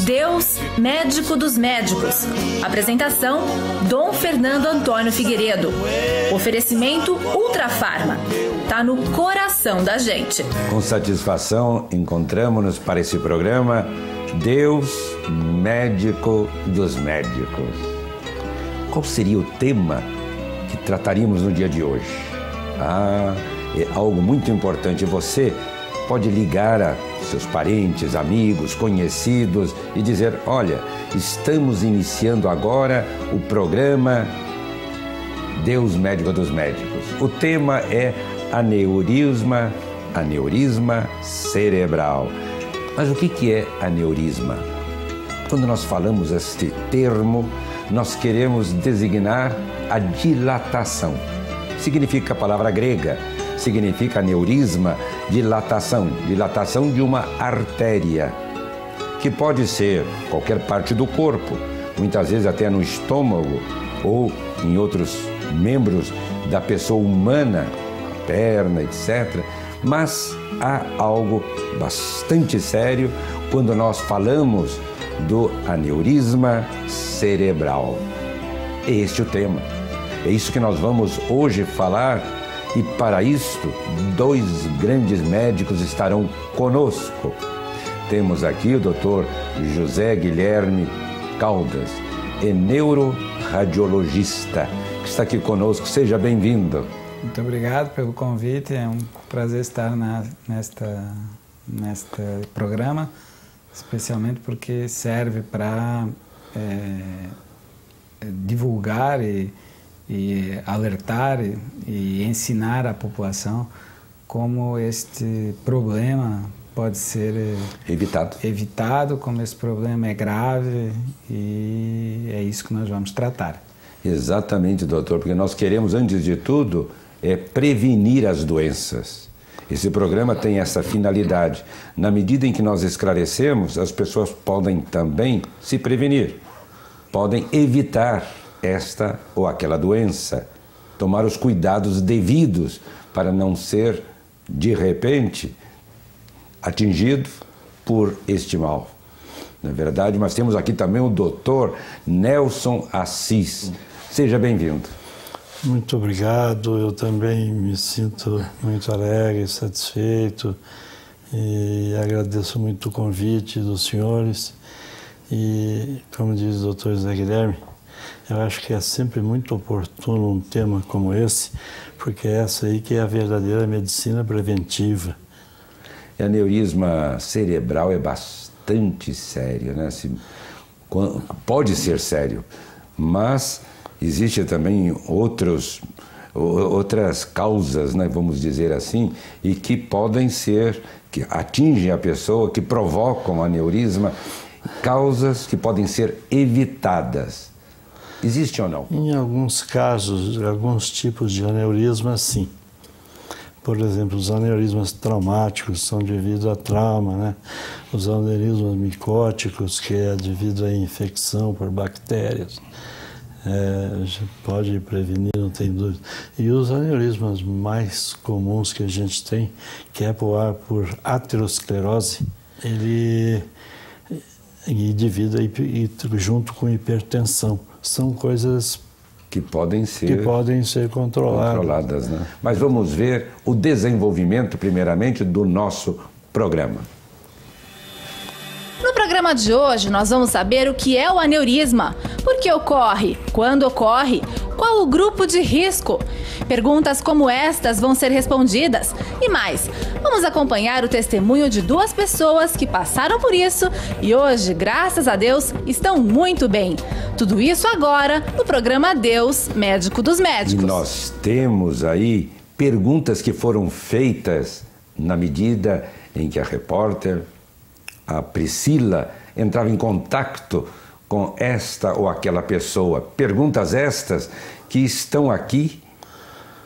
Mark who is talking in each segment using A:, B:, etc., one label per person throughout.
A: Deus, médico dos médicos. Apresentação, Dom Fernando Antônio Figueiredo. Oferecimento Ultra Farma. Tá no coração da gente.
B: Com satisfação, encontramos-nos para esse programa Deus, médico dos médicos. Qual seria o tema que trataríamos no dia de hoje? É algo muito importante. Você pode ligar a seus parentes, amigos, conhecidos e dizer: olha, estamos iniciando agora o programa Deus, médico dos médicos. O tema é aneurisma cerebral. Mas o que é aneurisma? Quando nós falamos este termo, nós queremos designar a dilatação. Significa a palavra grega, significa aneurisma, dilatação de uma artéria, que pode ser qualquer parte do corpo, muitas vezes até no estômago ou em outros membros da pessoa humana, a perna, etc. Mas há algo bastante sério quando nós falamos do aneurisma cerebral. É este o tema. É isso que nós vamos hoje falar, e para isto, dois grandes médicos estarão conosco. Temos aqui o Dr. José Guilherme Caldas, neuroradiologista, que está aqui conosco. Seja bem-vindo.
C: Muito obrigado pelo convite, é um prazer estar neste programa, especialmente porque serve para divulgar e alertar e ensinar a população como este problema pode ser evitado, como esse problema é grave, e é isso que nós vamos tratar.
B: Exatamente, doutor, porque nós queremos, antes de tudo, prevenir as doenças. Esse programa tem essa finalidade. Na medida em que nós esclarecemos, as pessoas podem também se prevenir, podem evitar esta ou aquela doença, tomar os cuidados devidos para não ser, de repente, atingido por este mal. Na verdade, mas temos aqui também o Dr. Nelson Assis. Seja bem-vindo.
D: Muito obrigado, eu também me sinto muito alegre, satisfeito e agradeço muito o convite dos senhores. E, como diz o Dr. José Guilherme, eu acho que é sempre muito oportuno um tema como esse, porque é essa aí que é a verdadeira medicina preventiva.
B: E aneurisma cerebral é bastante sério, né? Pode ser sério, mas existe também outras causas, né, vamos dizer assim, e que podem ser, que atingem a pessoa, que provocam aneurisma, causas que podem ser evitadas. Existe ou não?
D: Em alguns casos, alguns tipos de aneurisma, sim. Por exemplo, os aneurismas traumáticos são devido a trauma, né? Os aneurismas micóticos, que é devido à infecção por bactérias. Pode prevenir, não tem dúvida. E os aneurismas mais comuns que a gente tem, que é por aterosclerose, ele devido junto com hipertensão. São coisas
B: que podem ser
D: controladas,
B: né? Mas vamos ver o desenvolvimento, primeiramente, do nosso programa.
A: No programa de hoje, nós vamos saber o que é o aneurisma, por que ocorre, quando ocorre, qual o grupo de risco. Perguntas como estas vão ser respondidas e mais. Vamos acompanhar o testemunho de duas pessoas que passaram por isso e hoje, graças a Deus, estão muito bem. Tudo isso agora no programa Deus, Médico dos Médicos.
B: E nós temos aí perguntas que foram feitas na medida em que a repórter, a Priscila, entrava em contato com esta ou aquela pessoa. Perguntas estas que estão aqui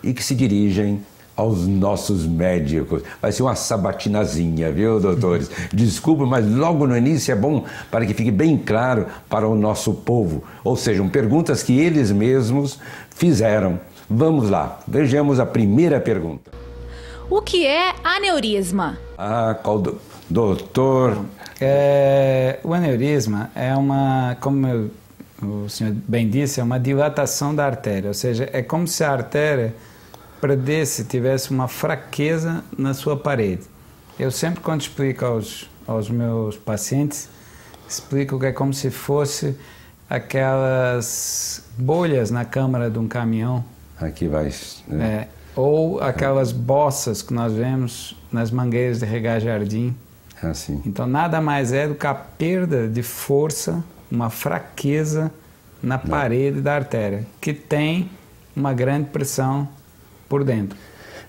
B: e que se dirigem aos nossos médicos. Vai ser uma sabatinazinha, viu, doutores? Desculpa, mas logo no início é bom para que fique bem claro para o nosso povo. Ou sejam, perguntas que eles mesmos fizeram. Vamos lá, vejamos a primeira pergunta.
A: O que é aneurisma?
B: Doutor...
C: O aneurisma é uma, como o senhor bem disse, é uma dilatação da artéria, ou seja, é como se a artéria perdesse, tivesse uma fraqueza na sua parede. Eu sempre, quando explico aos meus pacientes, explico que é como se fosse aquelas bolhas na câmara de um caminhão.
B: Aqui vai...
C: ou aquelas bossas que nós vemos nas mangueiras de regar jardim.
B: Assim.
C: Então, nada mais é do que a perda de força, uma fraqueza na parede da artéria, que tem uma grande pressão por dentro.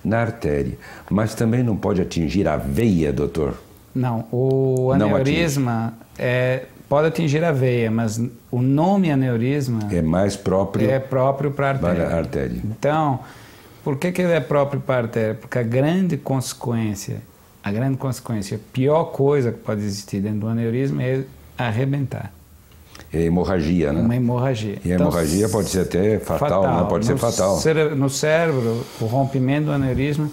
B: Na artéria. Mas também não pode atingir a veia, doutor?
C: Não, o aneurisma pode atingir a veia, mas o nome aneurisma...
B: é mais próprio...
C: é próprio para a
B: artéria.
C: Então, por que ele é próprio para a artéria? Porque a grande consequência, a pior coisa que pode existir dentro do aneurisma é arrebentar.
B: É hemorragia, né?
C: Uma hemorragia.
B: E a hemorragia pode ser até fatal, né? Pode ser fatal.
C: No cérebro, o rompimento do aneurisma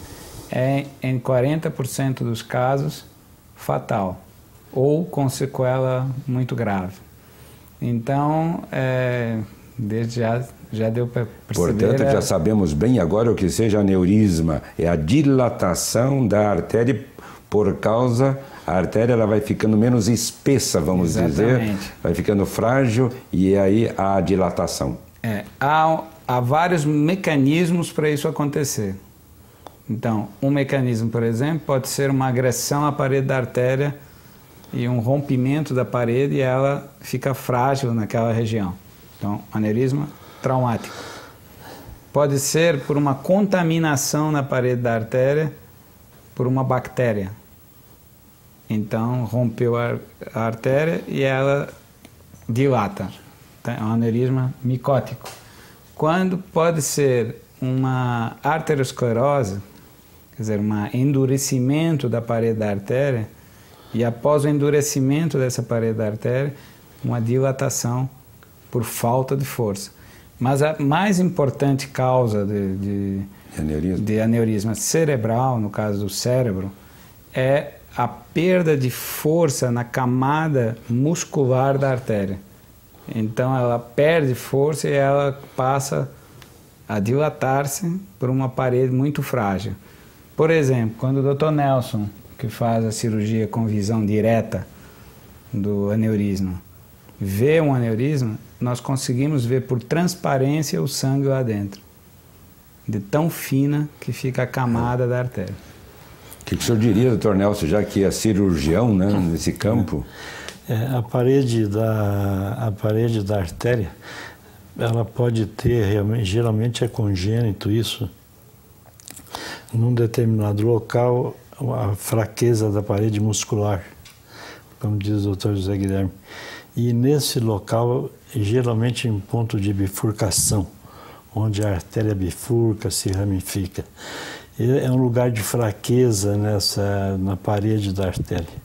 C: é, em 40% dos casos, fatal. Ou com sequela muito grave. Então, desde já deu para perceber...
B: Portanto, já sabemos bem agora o que seja aneurisma. É a dilatação da artéria por causa... A artéria ela vai ficando menos espessa, vamos dizer, vai ficando frágil e aí há a dilatação.
C: Há vários mecanismos para isso acontecer. Então, um mecanismo, por exemplo, pode ser uma agressão à parede da artéria e um rompimento da parede e ela fica frágil naquela região. Então, aneurisma traumático. Pode ser por uma contaminação na parede da artéria por uma bactéria. Então, rompeu a artéria e ela dilata. Então, é um aneurisma micótico. Quando pode ser uma arteriosclerose, quer dizer, um endurecimento da parede da artéria, e após o endurecimento dessa parede da artéria, uma dilatação por falta de força. Mas a mais importante causa de aneurisma cerebral, no caso do cérebro, é a perda de força na camada muscular da artéria. Então ela perde força e ela passa a dilatar-se por uma parede muito frágil. Por exemplo, quando o Dr. Nelson, que faz a cirurgia com visão direta do aneurisma, vê um aneurisma, nós conseguimos ver por transparência o sangue lá dentro, de tão fina que fica a camada da artéria.
B: O que o senhor diria, doutor Nelson, já que é cirurgião, né, nesse campo?
D: A parede da artéria, ela pode ter, geralmente é congênito isso, num determinado local, a fraqueza da parede muscular, como diz o doutor José Guilherme. E nesse local, geralmente em ponto de bifurcação, onde a artéria bifurca, se ramifica. É um lugar de fraqueza na parede da artéria.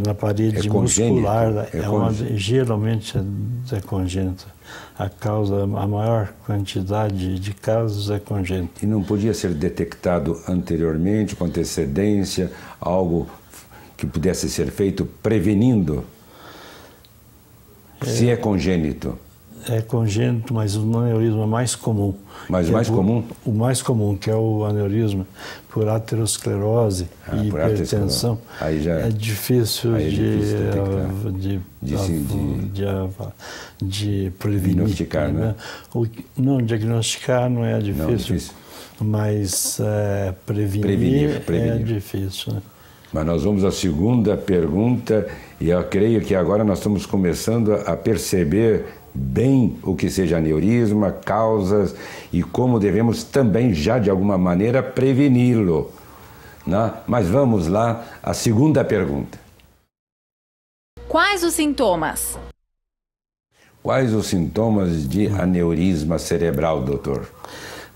D: Na parede muscular, geralmente é congênito. A maior quantidade de casos é congênito.
B: E não podia ser detectado anteriormente, com antecedência, algo que pudesse ser feito prevenindo? Se é congênito.
D: É congênito, mas o aneurisma mais comum.
B: Mas o mais comum?
D: O mais comum, que é o aneurisma por aterosclerose e hipertensão. Aí já é difícil de prevenir.
B: Diagnosticar, né?
D: Não, diagnosticar não é difícil. Não é difícil. Mas prevenir é difícil, né?
B: Mas nós vamos à segunda pergunta e eu creio que agora nós estamos começando a perceber bem o que seja aneurisma, causas e como devemos também já de alguma maneira preveni-lo, né? Mas vamos lá, a segunda pergunta.
A: Quais os sintomas?
B: Quais os sintomas de aneurisma cerebral, doutor?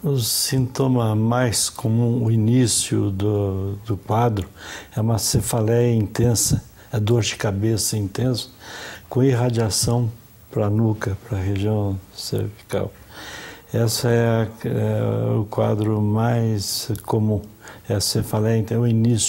D: O sintoma mais comum, o início do quadro, é uma cefaleia intensa, é dor de cabeça intensa, com irradiação para a nuca, para a região cervical. Esse é o quadro mais comum, é a cefaleia, então, é o início.